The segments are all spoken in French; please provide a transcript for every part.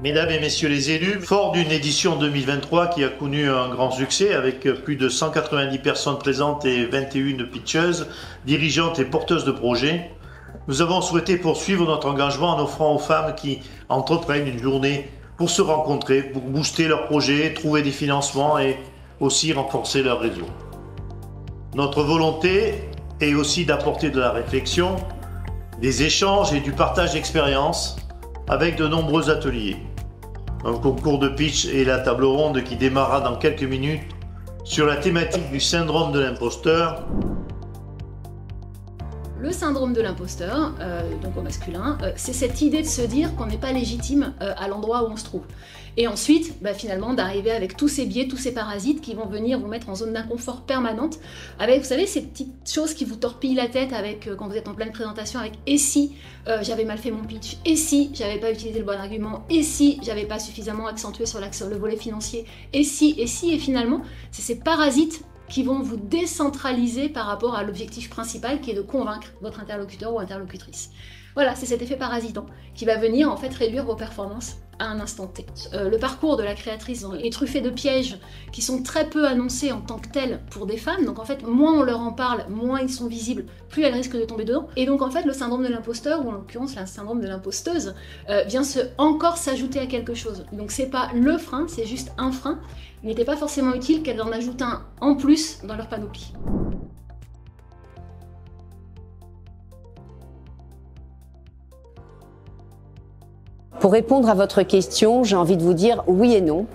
Mesdames et messieurs les élus, fort d'une édition 2023 qui a connu un grand succès avec plus de 190 personnes présentes et 21 pitcheuses, dirigeantes et porteuses de projets, nous avons souhaité poursuivre notre engagement en offrant aux femmes qui entreprennent une journée pour se rencontrer, pour booster leurs projets, trouver des financements et aussi renforcer leur réseau. Notre volonté est aussi d'apporter de la réflexion, des échanges et du partage d'expériences avec de nombreux ateliers. Un concours de pitch et la table ronde qui démarrera dans quelques minutes sur la thématique du syndrome de l'imposteur. Le syndrome de l'imposteur, donc au masculin, c'est cette idée de se dire qu'on n'est pas légitime à l'endroit où on se trouve. Et ensuite, finalement, d'arriver avec tous ces biais, tous ces parasites qui vont venir vous mettre en zone d'inconfort permanente, avec, vous savez, ces petites choses qui vous torpillent la tête avec, quand vous êtes en pleine présentation, avec « et si j'avais mal fait mon pitch ? Et si j'avais pas utilisé le bon argument ? Et si j'avais pas suffisamment accentué sur le volet financier ? Et si ?» Et finalement, c'est ces parasites qui vont vous décentraliser par rapport à l'objectif principal qui est de convaincre votre interlocuteur ou interlocutrice. Voilà, c'est cet effet parasitant qui va venir en fait réduire vos performances à un instant T. Le parcours de la créatrice est truffé de pièges qui sont très peu annoncés en tant que tels pour des femmes. Donc en fait, moins on leur en parle, moins ils sont visibles, plus elles risquent de tomber dedans. Et donc en fait, le syndrome de l'imposteur, ou en l'occurrence le syndrome de l'imposteuse, vient encore s'ajouter à quelque chose. Donc c'est pas le frein, c'est juste un frein. Il n'était pas forcément utile qu'elles en ajoutent un en plus dans leur panoplie. Pour répondre à votre question, j'ai envie de vous dire oui et non.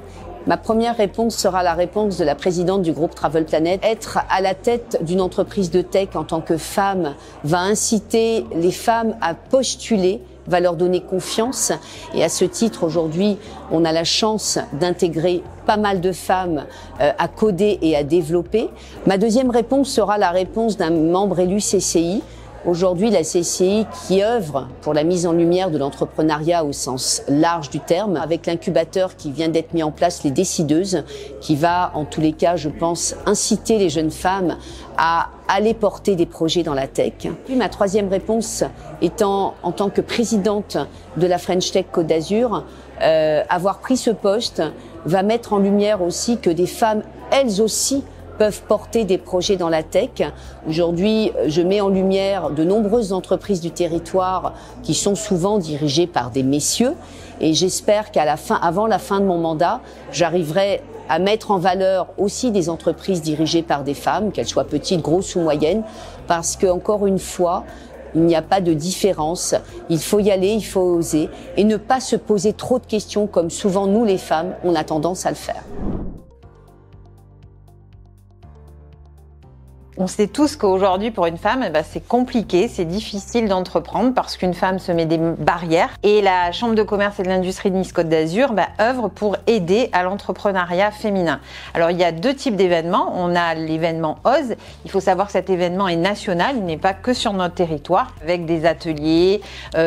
Ma première réponse sera la réponse de la présidente du groupe Travel Planet. Être à la tête d'une entreprise de tech en tant que femme va inciter les femmes à postuler, va leur donner confiance. Et à ce titre, aujourd'hui, on a la chance d'intégrer pas mal de femmes à coder et à développer. Ma deuxième réponse sera la réponse d'un membre élu CCI. Aujourd'hui, la CCI qui œuvre pour la mise en lumière de l'entrepreneuriat au sens large du terme, avec l'incubateur qui vient d'être mis en place, les décideuses, qui va, en tous les cas, je pense, inciter les jeunes femmes à aller porter des projets dans la tech. Puis ma troisième réponse étant, en tant que présidente de la French Tech Côte d'Azur, avoir pris ce poste va mettre en lumière aussi que des femmes, elles aussi, peuvent porter des projets dans la tech. Aujourd'hui, je mets en lumière de nombreuses entreprises du territoire qui sont souvent dirigées par des messieurs et j'espère avant la fin de mon mandat, j'arriverai à mettre en valeur aussi des entreprises dirigées par des femmes, qu'elles soient petites, grosses ou moyennes, parce que, encore une fois, il n'y a pas de différence. Il faut y aller, il faut oser et ne pas se poser trop de questions comme souvent nous les femmes, on a tendance à le faire. On sait tous qu'aujourd'hui, pour une femme, c'est compliqué, c'est difficile d'entreprendre parce qu'une femme se met des barrières. Et la Chambre de commerce et de l'industrie de Nice Côte d'Azur œuvre pour aider à l'entrepreneuriat féminin. Alors, il y a deux types d'événements. On a l'événement OSE. Il faut savoir que cet événement est national, il n'est pas que sur notre territoire, avec des ateliers,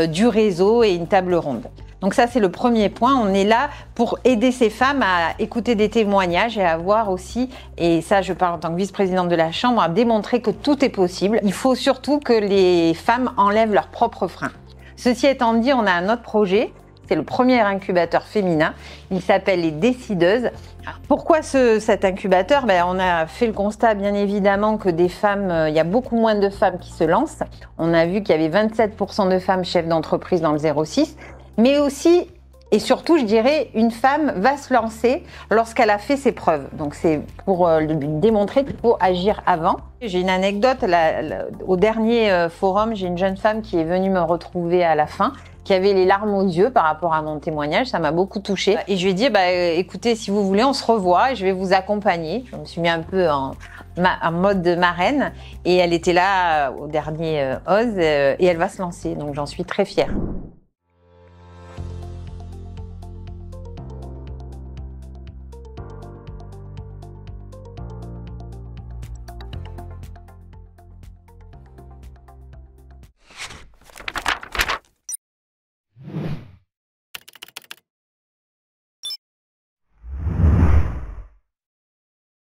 du réseau et une table ronde. Donc ça, c'est le premier point. On est là pour aider ces femmes à écouter des témoignages et à voir aussi, et ça je parle en tant que vice-présidente de la Chambre, à démontrer que tout est possible. Il faut surtout que les femmes enlèvent leurs propres freins. Ceci étant dit, on a un autre projet. C'est le premier incubateur féminin. Il s'appelle les Décideuses. Pourquoi cet incubateur ? On a fait le constat, bien évidemment, que des femmes, il y a beaucoup moins de femmes qui se lancent. On a vu qu'il y avait 27% de femmes chefs d'entreprise dans le 06. Mais aussi, et surtout, je dirais, une femme va se lancer lorsqu'elle a fait ses preuves. Donc, c'est pour démontrer qu'il faut agir avant. J'ai une anecdote. Au dernier forum, j'ai une jeune femme qui est venue me retrouver à la fin, qui avait les larmes aux yeux par rapport à mon témoignage. Ça m'a beaucoup touchée. Et je lui ai dit, écoutez, si vous voulez, on se revoit et je vais vous accompagner. Je me suis mis un peu en mode de marraine. Et elle était là au dernier OSE et elle va se lancer. Donc, j'en suis très fière.